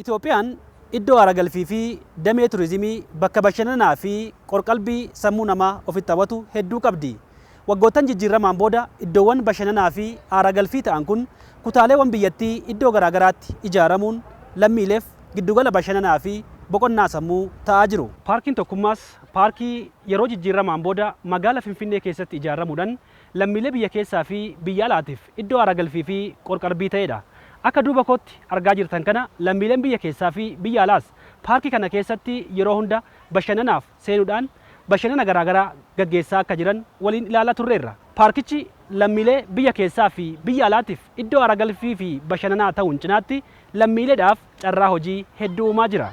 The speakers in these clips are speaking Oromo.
Itoophiyaan iddoo aara galfii fi damee turizimii bakka bashannanaa fi qorqalbii sammuu namaa ofitti hawwatu hedduu qabdi. Waggoottan jijjiiramaan booda iddoowwan bashannanaa fi aara galfii ta'an kun kutaaleewwan biyyattii iddoo garaagaraatti ijaaramuun lammiileef giddugala bashannanaa fi boqonnaa sammuu ta'aa jiru. Paarkiin tokkummaas paarkii yeroo jijjiiramaan booda magaalaa Finfinnee keessatti ijaaramuudhaan lammiilee biyya keessaa fi biyya alaatiif iddoo aara galfii fi qorqalbii ta'edha. Akka duuba kootti argaa jirtan kana lammiileen biyya keessaa fi biyya alaas paarkii kana keessatti yeroo hunda bashannanaaf seenuudhaan bashannana garaagaraa gaggeessaa akka jiran waliin ilaalaa turreerra. Paarkichi lammiilee biyya keessaa fi biyya alaatiif iddoo aara galfii fi bashannanaa ta'uun cinaatti lammiileedhaaf carraa hojii hedduu uumaa jira.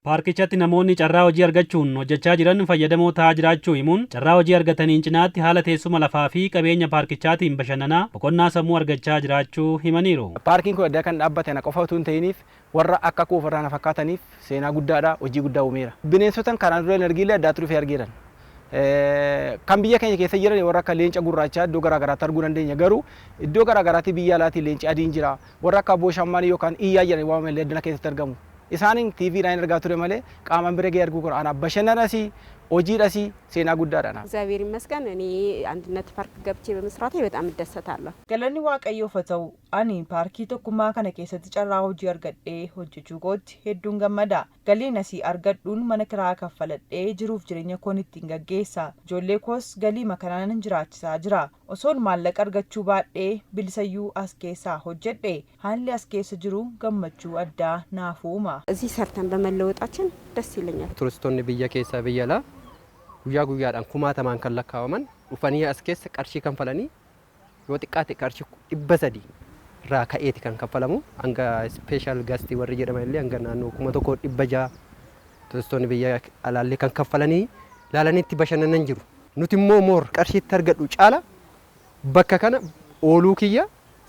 Paarkichatti namoonni carraa hojii argachuun hojjechaa jiran fayyadamoo ta'aa jiraachuu himuun carraa hojii argataniin cinaatti haala teessuma lafaa fi qabeenya paarkichaatiin bashannanaa boqonnaa sammuu argachaa jiraachuu himaniiru. Paarkiin kun adda kan dhaabbate na qofa utuu hin ta'iniif warra akka koo ofirraa na fakkaataniif seenaa guddaadha, hojii guddaa uumeera. Bineensotaan kanaan dura argiilee addaatu dhufee argeeran. Kan biyya keenya keessa jiran warra akka leenca gurraachaa iddoo garaagaraatti arguu dandeenya. Garuu iddoo garaagaraatti biyya alaatii leenci adiin jira. Warra akka aboo shammaanii yookaan iyyaa jedhan waamalee addana keessatti argamu. Isaanin TV'dhaan argaa ture malee qaamaan bira ga'ee arguu kana bashannanaas hojiidhaas seenaa guddaadha. እግዚአብሔር ይመስገን እኔ አንድነት ፓርክ ገብቼ በመስራቴ በጣም እደሰታለሁ። ገለኒ waaqayyoof haa ta'u ani paarkii tokkummaa kana keessatti carraa hojii argadhee hojjechuu kootti hedduun gammada. Galiin asii argadhuun mana kiraa kaffaladhee jiruuf jireenya koon ittiin gaggeessa. Ijoollee koos galii makanaan jiraachisaa jira. Osoon maallaqa argachuu baadhee bilisayyuu as keessaa hojjedhe haalli as keessa jiru gammachuu addaa naaf uuma. እዚህ ሰርተን በመለወጣችን ደስ ይለኛል። Turistoonni biyya keessaa biyya alaa guyyaa guyyaadhaan kumaatamaan kan lakkaawaman dhufanii as keessa qarshii kanfalanii yoo xiqqaate qarshii 300 irraa ka'eeti kan kanfalamu hanga ispeeshaal gaastii warri jedhaman illee hanga naannoo 1600 turistoonni biyya alaallee kan kanfalanii laalaniitti bashannanan jiru. Nuti immoo moor qarshiitti argadhu caala bakka kana ooluu kiyya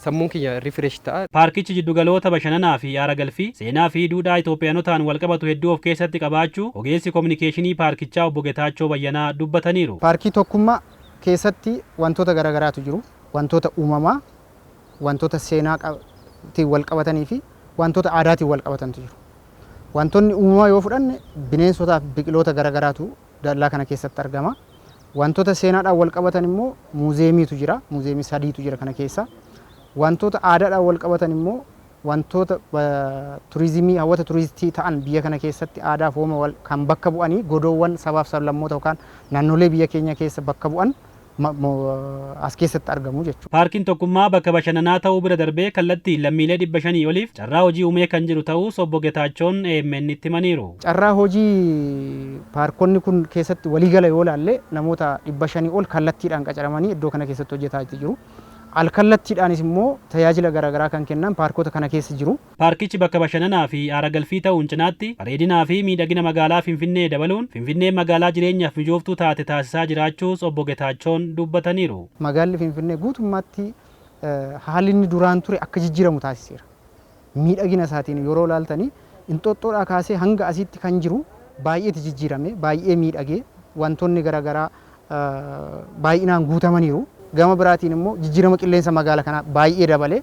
sammuun kiyya rifresh ta'a. Paarkichi jiddugaloota bashannanaa fi aara galfii seenaa fi duudhaa Itoophiyaanotaan wal qabatu hedduu of keessatti qabaachuu ogeessi kominikeeshinii paarkichaa obbo Getaachoo Bayyanaa dubbataniiru. Paarkii tokkummaa keessatti wantoota garaagaraatu jiru. Wantoota uumamaa, wantoota seenaatiin wal qabatanii fi wantoota aadaatiin wal qabatantu jiru. Wantoonni uumamaa yoo fudhanne bineensotaa fi biqiloota garaagaraatu dallaa kana keessatti argama. Wantoota seenaadhaan wal qabatan immoo muuzeemiitu jira. Muuzeemii sadiitu jira kana keessa. Wantoota aadaadhaan wal qabatan immoo wantoota turizimii hawwata turistii ta'an biyya kana keessatti aadaa fi hooma kan bakka bu'anii godoowwan sabaaf sablammoota yookaan naannolee biyya keenya keessa bakka bu'an as keessatti argamu jechuudha. Paarkiin tokkummaa bakka bashannanaa ta'uu bira darbee kallattii lammiilee 500 oliif carraa hojii uumee kan jiru ta'uu obbo Getaachoon AMN itti himaniiru. Carraa hojii paarkonni kun keessatti waliigala yoo ilaalle namoota 500 ol kallattiidhaan qacaramanii iddoo kana keessatti hojjetaa jiru. Alkallattiidhaanis immoo tajaajila garaagaraa kan kennan paarkota kana keessa jiru. Paarkichi bakka bashannanaa fi aara galfii ta'uun cinaatti bareedinaa fi miidhagina magaalaa Finfinnee dabaluun Finfinnee magaalaa jireenyaaf mijooftuu taate taasisaa jiraachuus obbo Getaachoon dubbataniiru. Magaalli Finfinnee guutummaatti haalli inni duraan ture akka jijjiiramu taasiseera. Miidhagina isaatiin yeroo ilaaltanii Inxooxxoodhaa kaasee hanga asitti kan jiru baay'eetti jijjiirame, baay'ee miidhagee wantoonni garaagaraa baay'inaan guutamaniiru. Gama biraatiin immoo jijjiirama qilleensa magaalaa kanaa baay'ee dabalee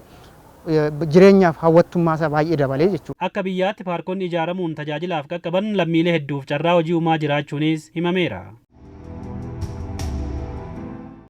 jireenyaaf hawwattummaa isaa baay'ee dabalee jechuudha. Akka biyyaatti paarkonni ijaaramuun tajaajilaaf qaqqaban lammiilee hedduuf carraa hojii uumaa jiraachuunis himameera.